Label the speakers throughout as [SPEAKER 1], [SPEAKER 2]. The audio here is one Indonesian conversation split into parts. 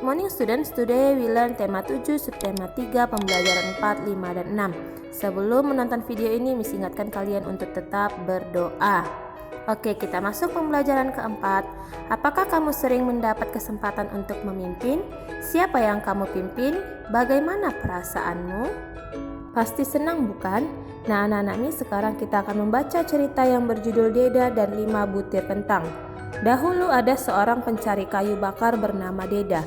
[SPEAKER 1] Good morning students, today we learn tema 7, subtema 3, pembelajaran 4, 5, dan 6. Sebelum menonton video ini, Miss ingatkan kalian untuk tetap berdoa. Oke, kita masuk pembelajaran keempat. Apakah kamu sering mendapat kesempatan untuk memimpin? Siapa yang kamu pimpin? Bagaimana perasaanmu? Pasti senang bukan? Nah anak-anak Miss, sekarang kita akan membaca cerita yang berjudul Deda dan 5 butir kentang. Dahulu ada seorang pencari kayu bakar bernama Deda.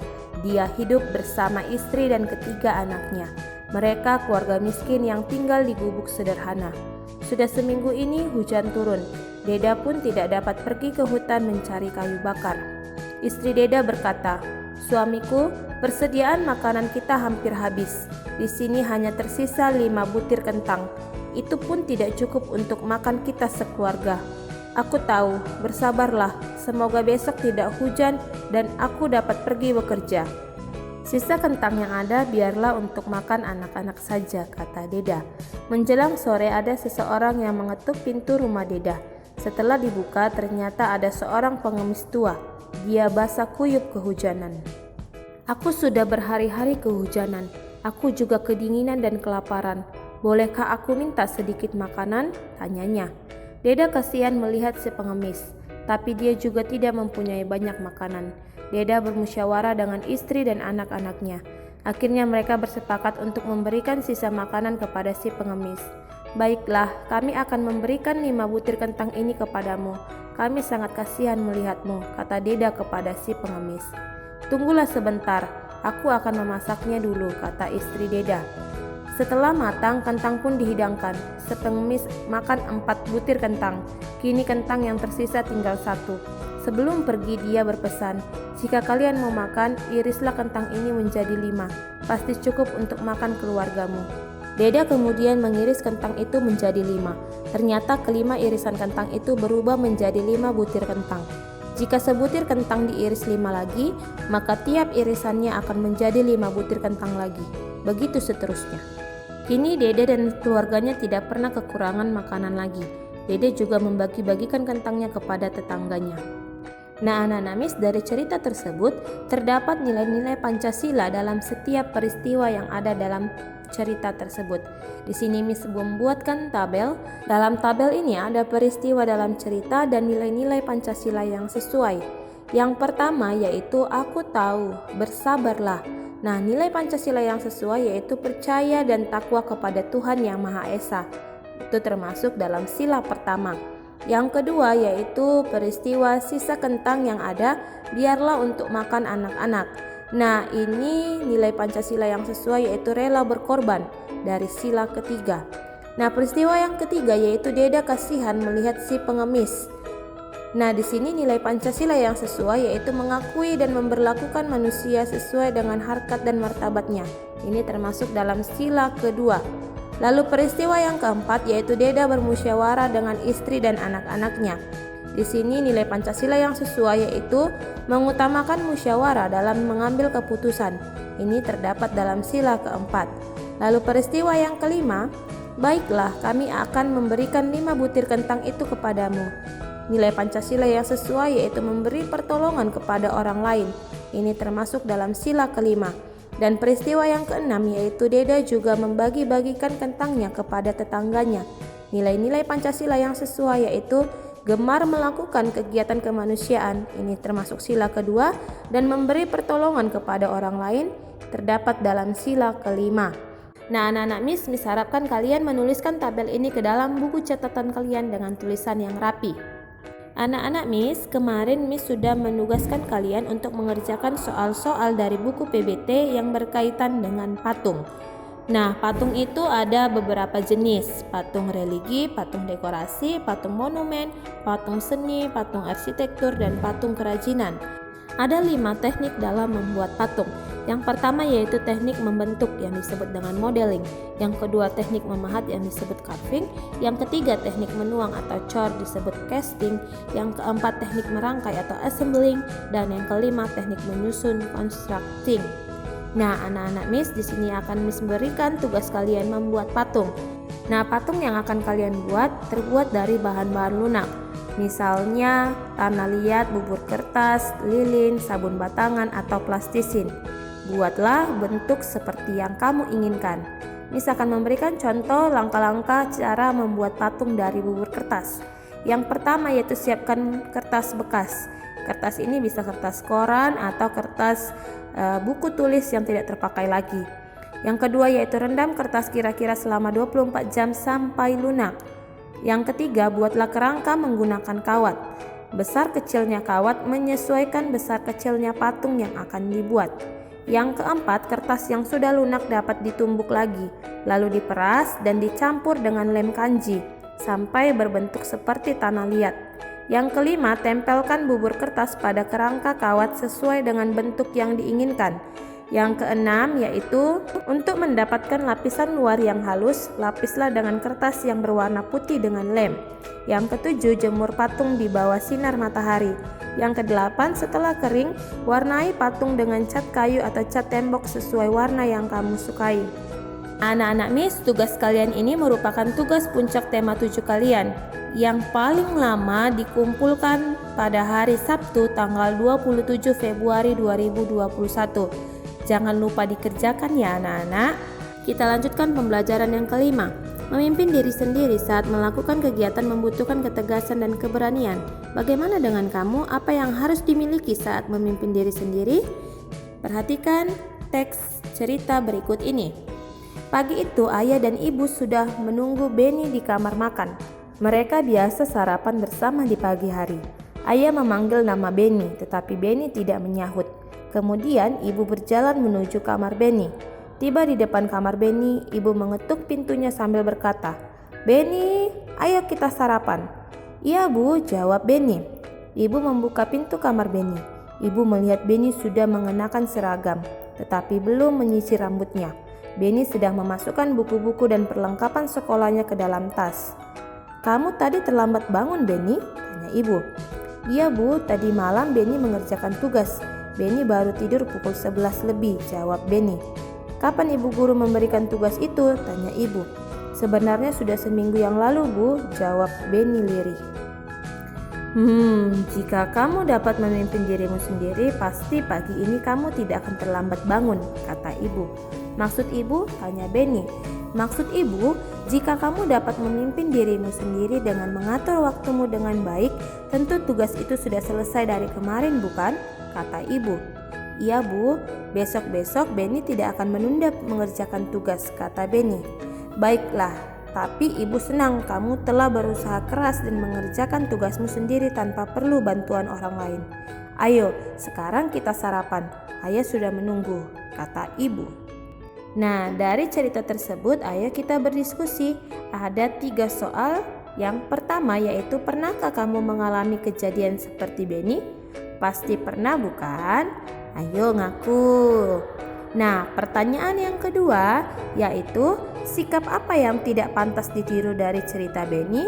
[SPEAKER 1] Dia hidup bersama istri dan ketiga anaknya. Mereka keluarga miskin yang tinggal di gubuk sederhana. Sudah seminggu ini hujan turun. Deda pun tidak dapat pergi ke hutan mencari kayu bakar. Istri Deda berkata, "Suamiku, persediaan makanan kita hampir habis. Di sini hanya tersisa 5 butir kentang. Itu pun tidak cukup untuk makan kita sekeluarga. Aku tahu, bersabarlah, semoga besok tidak hujan dan aku dapat pergi bekerja. Sisa kentang yang ada biarlah untuk makan anak-anak saja," kata Deda. Menjelang sore ada seseorang yang mengetuk pintu rumah Deda. Setelah dibuka ternyata ada seorang pengemis tua. Dia basah kuyup kehujanan. "Aku sudah berhari-hari kehujanan. Aku juga kedinginan dan kelaparan. Bolehkah aku minta sedikit makanan?" tanyanya. Deda kasihan melihat si pengemis, tapi dia juga tidak mempunyai banyak makanan. Deda bermusyawarah dengan istri dan anak-anaknya. Akhirnya mereka bersepakat untuk memberikan sisa makanan kepada si pengemis. "Baiklah, kami akan memberikan 5 butir kentang ini kepadamu. Kami sangat kasihan melihatmu," kata Deda kepada si pengemis. "Tunggulah sebentar, aku akan memasaknya dulu," kata istri Deda. Setelah matang, kentang pun dihidangkan. Si pengemis makan 4 butir kentang. Kini kentang yang tersisa tinggal 1. Sebelum pergi dia berpesan, "Jika kalian mau makan, irislah kentang ini menjadi 5. Pasti cukup untuk makan keluargamu." Deda kemudian mengiris kentang itu menjadi 5. Ternyata kelima irisan kentang itu berubah menjadi 5 butir kentang. Jika sebutir kentang diiris 5 lagi, maka tiap irisannya akan menjadi 5 butir kentang lagi. Begitu seterusnya. Kini Dede dan keluarganya tidak pernah kekurangan makanan lagi. Dede juga membagi-bagikan kentangnya kepada tetangganya. Nah anak-anak Miss, dari cerita tersebut terdapat nilai-nilai Pancasila dalam setiap peristiwa yang ada dalam cerita tersebut. Di sini Miss membuatkan tabel. Dalam tabel ini ada peristiwa dalam cerita dan nilai-nilai Pancasila yang sesuai. Yang pertama yaitu aku tahu, bersabarlah. Nah, nilai Pancasila yang sesuai yaitu percaya dan takwa kepada Tuhan Yang Maha Esa. Itu termasuk dalam sila pertama. Yang kedua yaitu peristiwa sisa kentang yang ada biarlah untuk makan anak-anak. Nah, ini nilai Pancasila yang sesuai yaitu rela berkorban dari sila ketiga. Nah, peristiwa yang ketiga yaitu Deda kasihan melihat si pengemis. Nah, di sini nilai Pancasila yang sesuai yaitu mengakui dan memperlakukan manusia sesuai dengan harkat dan martabatnya. Ini termasuk dalam sila kedua. Lalu peristiwa yang keempat yaitu Deda bermusyawarah dengan istri dan anak-anaknya. Di sini nilai Pancasila yang sesuai yaitu mengutamakan musyawarah dalam mengambil keputusan. Ini terdapat dalam sila keempat. Lalu peristiwa yang kelima, baiklah kami akan memberikan 5 butir kentang itu kepadamu. Nilai Pancasila yang sesuai yaitu memberi pertolongan kepada orang lain. Ini termasuk dalam sila kelima. Dan peristiwa yang keenam yaitu Deda juga membagi-bagikan kentangnya kepada tetangganya. Nilai-nilai Pancasila yang sesuai yaitu gemar melakukan kegiatan kemanusiaan. Ini termasuk sila kedua. Dan memberi pertolongan kepada orang lain terdapat dalam sila kelima. Nah anak-anak Miss harapkan kalian menuliskan tabel ini ke dalam buku catatan kalian dengan tulisan yang rapi. Anak-anak Miss, kemarin Miss sudah menugaskan kalian untuk mengerjakan soal-soal dari buku PBT yang berkaitan dengan patung. Nah, patung itu ada beberapa jenis: patung religi, patung dekorasi, patung monumen, patung seni, patung arsitektur, dan patung kerajinan. Ada 5 teknik dalam membuat patung. Yang pertama yaitu teknik membentuk yang disebut dengan modeling. Yang kedua teknik memahat yang disebut carving. Yang ketiga teknik menuang atau cor disebut casting. Yang keempat teknik merangkai atau assembling. Dan yang kelima teknik menyusun constructing. Nah anak-anak Miss, di sini akan Miss berikan tugas kalian membuat patung. Nah patung yang akan kalian buat terbuat dari bahan-bahan lunak. misalnya tanah liat, bubur kertas, lilin, sabun batangan, atau plastisin. Buatlah bentuk seperti yang kamu inginkan. Misalkan memberikan contoh langkah-langkah cara membuat patung dari bubur kertas. Yang pertama yaitu siapkan kertas bekas. Kertas ini bisa kertas koran atau kertas buku tulis yang tidak terpakai lagi. Yang kedua yaitu rendam kertas kira-kira selama 24 jam sampai lunak. Yang ketiga, buatlah kerangka menggunakan kawat. Besar kecilnya kawat menyesuaikan besar kecilnya patung yang akan dibuat. Yang keempat, kertas yang sudah lunak dapat ditumbuk lagi, lalu diperas dan dicampur dengan lem kanji sampai berbentuk seperti tanah liat. Yang kelima, tempelkan bubur kertas pada kerangka kawat sesuai dengan bentuk yang diinginkan. Yang keenam yaitu untuk mendapatkan lapisan luar yang halus, lapislah dengan kertas yang berwarna putih dengan lem. Yang ketujuh, jemur patung di bawah sinar matahari. Yang kedelapan, setelah kering, warnai patung dengan cat kayu atau cat tembok sesuai warna yang kamu sukai. Anak-anak Miss, tugas kalian ini merupakan tugas puncak tema 7 kalian yang paling lama dikumpulkan pada hari Sabtu tanggal 27 Februari 2021. Jangan lupa dikerjakan ya anak-anak. Kita lanjutkan pembelajaran yang kelima. Memimpin diri sendiri saat melakukan kegiatan membutuhkan ketegasan dan keberanian. Bagaimana dengan kamu? Apa yang harus dimiliki saat memimpin diri sendiri? Perhatikan teks cerita berikut ini. Pagi itu ayah dan ibu sudah menunggu Benny di kamar makan. Mereka biasa sarapan bersama di pagi hari. Ayah memanggil nama Benny, tetapi Benny tidak menyahut. Kemudian ibu berjalan menuju kamar Benny. Tiba di depan kamar Benny, ibu mengetuk pintunya sambil berkata, "Benny, ayo kita sarapan." "Iya bu," jawab Benny. Ibu membuka pintu kamar Benny. Ibu melihat Benny sudah mengenakan seragam, tetapi belum menyisir rambutnya. Benny sedang memasukkan buku-buku dan perlengkapan sekolahnya ke dalam tas. "Kamu tadi terlambat bangun, Benny?" tanya ibu. "Iya bu, tadi malam Benny mengerjakan tugas. Benny baru tidur pukul 11 lebih, jawab Benny. "Kapan ibu guru memberikan tugas itu?" tanya ibu. "Sebenarnya sudah seminggu yang lalu bu," jawab Benny lirih. Jika kamu dapat memimpin dirimu sendiri, pasti pagi ini kamu tidak akan terlambat bangun," kata ibu. "Maksud ibu?" tanya Benny. "Maksud ibu, jika kamu dapat memimpin dirimu sendiri dengan mengatur waktumu dengan baik, tentu tugas itu sudah selesai dari kemarin bukan?" kata ibu. "Iya bu, besok-besok Benny tidak akan menunda mengerjakan tugas," kata Benny. "Baiklah, tapi ibu senang kamu telah berusaha keras dan mengerjakan tugasmu sendiri tanpa perlu bantuan orang lain. Ayo, sekarang kita sarapan, ayah sudah menunggu," kata ibu. Nah, dari cerita tersebut ayo kita berdiskusi. Ada 3 soal. Yang pertama yaitu, pernahkah kamu mengalami kejadian seperti Benny? Pasti pernah bukan? Ayo ngaku. Nah, pertanyaan yang kedua yaitu, sikap apa yang tidak pantas ditiru dari cerita Benny?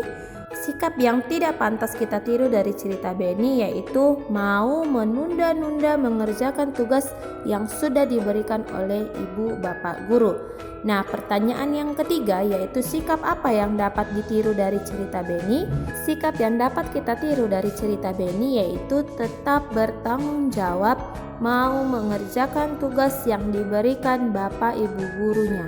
[SPEAKER 1] Sikap yang tidak pantas kita tiru dari cerita Benny yaitu mau menunda-nunda mengerjakan tugas yang sudah diberikan oleh ibu bapak guru. Nah, pertanyaan yang ketiga yaitu, sikap apa yang dapat ditiru dari cerita Benny? Sikap yang dapat kita tiru dari cerita Benny yaitu tetap bertanggung jawab, mau mengerjakan tugas yang diberikan bapak ibu gurunya.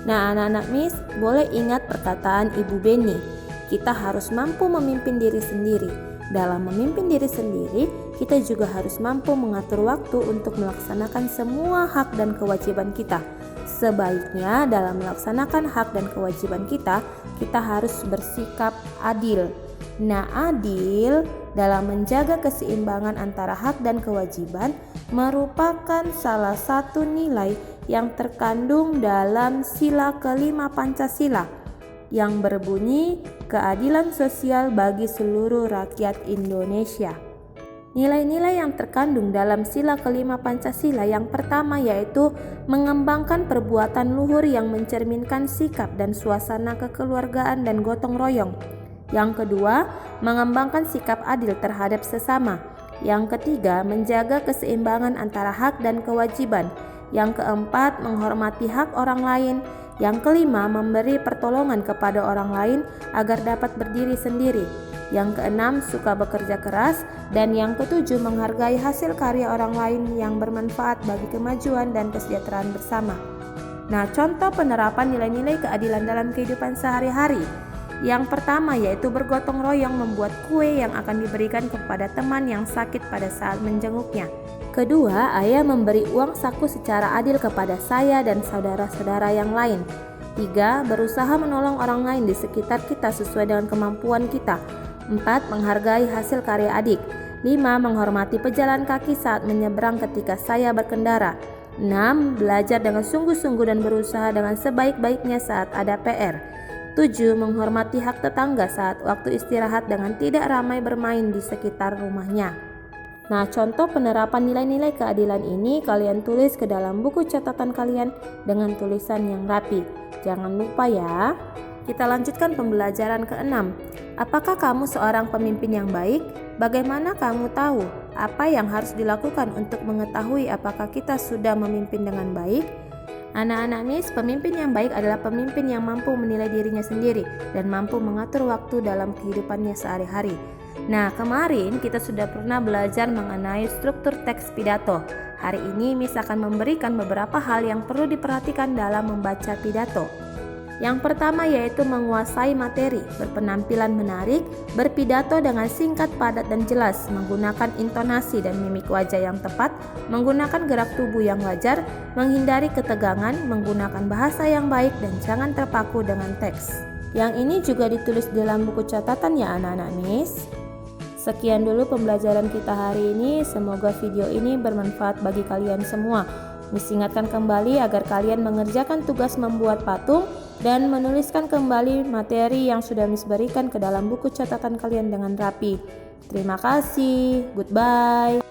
[SPEAKER 1] Nah, anak-anak Miss, boleh ingat perkataan ibu Benny. Kita harus mampu memimpin diri sendiri. Dalam memimpin diri sendiri, kita juga harus mampu mengatur waktu untuk melaksanakan semua hak dan kewajiban kita. Sebaiknya dalam melaksanakan hak dan kewajiban kita harus bersikap adil. Nah, adil dalam menjaga keseimbangan antara hak dan kewajiban merupakan salah satu nilai yang terkandung dalam sila kelima Pancasila yang berbunyi keadilan sosial bagi seluruh rakyat Indonesia. Nilai-nilai yang terkandung dalam sila kelima Pancasila yang pertama yaitu mengembangkan perbuatan luhur yang mencerminkan sikap dan suasana kekeluargaan dan gotong royong. Yang kedua, mengembangkan sikap adil terhadap sesama. Yang ketiga, menjaga keseimbangan antara hak dan kewajiban. Yang keempat, menghormati hak orang lain. Yang kelima, memberi pertolongan kepada orang lain agar dapat berdiri sendiri. Yang keenam, suka bekerja keras. Dan yang ketujuh, menghargai hasil karya orang lain yang bermanfaat bagi kemajuan dan kesejahteraan bersama. Nah, contoh penerapan nilai-nilai keadilan dalam kehidupan sehari-hari. Yang pertama yaitu bergotong royong membuat kue yang akan diberikan kepada teman yang sakit pada saat menjenguknya. Kedua, ayah memberi uang saku secara adil kepada saya dan saudara-saudara yang lain. Tiga, berusaha menolong orang lain di sekitar kita sesuai dengan kemampuan kita. 4. Menghargai hasil karya adik. 5. Menghormati pejalan kaki saat menyeberang ketika saya berkendara. 6. Belajar dengan sungguh-sungguh dan berusaha dengan sebaik-baiknya saat ada PR. 7. Menghormati hak tetangga saat waktu istirahat dengan tidak ramai bermain di sekitar rumahnya. Nah, contoh penerapan nilai-nilai keadilan ini kalian tulis ke dalam buku catatan kalian dengan tulisan yang rapi. Jangan lupa ya. Kita lanjutkan pembelajaran ke-6. Apakah kamu seorang pemimpin yang baik? Bagaimana kamu tahu apa yang harus dilakukan untuk mengetahui apakah kita sudah memimpin dengan baik? Anak-anak Miss, pemimpin yang baik adalah pemimpin yang mampu menilai dirinya sendiri dan mampu mengatur waktu dalam kehidupannya sehari-hari. Nah, kemarin kita sudah pernah belajar mengenai struktur teks pidato. Hari ini Miss akan memberikan beberapa hal yang perlu diperhatikan dalam membaca pidato. Yang pertama yaitu menguasai materi, berpenampilan menarik, berpidato dengan singkat, padat dan jelas, menggunakan intonasi dan mimik wajah yang tepat, menggunakan gerak tubuh yang wajar, menghindari ketegangan, menggunakan bahasa yang baik dan jangan terpaku dengan teks. Yang ini juga ditulis dalam buku catatan ya anak-anak Miss. Sekian dulu pembelajaran kita hari ini, semoga video ini bermanfaat bagi kalian semua. Miss ingatkan kembali agar kalian mengerjakan tugas membuat patung dan menuliskan kembali materi yang sudah Miss berikan ke dalam buku catatan kalian dengan rapi. Terima kasih, goodbye.